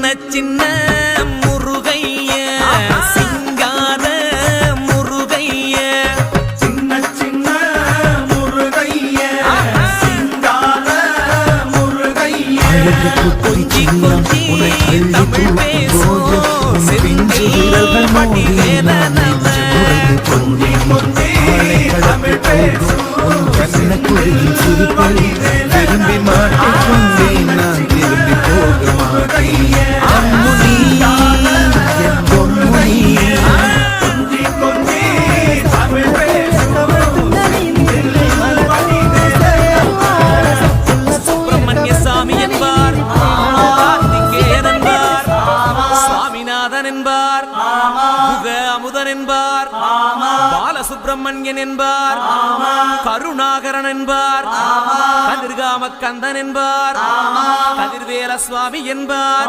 சின்ன முருகைய சிங்கார முருகைய சின்ன சின்ன முருகைய சிங்கார முருகைய கொஞ்சி கொஞ்சி தமிழ் பேசும் செந்தில் பட்டியல நம கொஞ்சி கொஞ்சி தமிழ் பேசும் திரும்பி மாட்டேன் நான் திரும்பி போக மாட்டேன் கொஞ்சி கொஞ்சி தமிழ் பேசும் சுப்பிரமணிய சாமி என்பார் கார்த்திகேயன் என்பார் சுவாமிநாதன் என்பார் முக அமுதன் என்பார் பாலசுப்பிரமணியன் என்பார் கருணாகரன் என்பார் கதிர்காம கந்தன் என்பார் கதிர்வேல சுவாமி என்பார்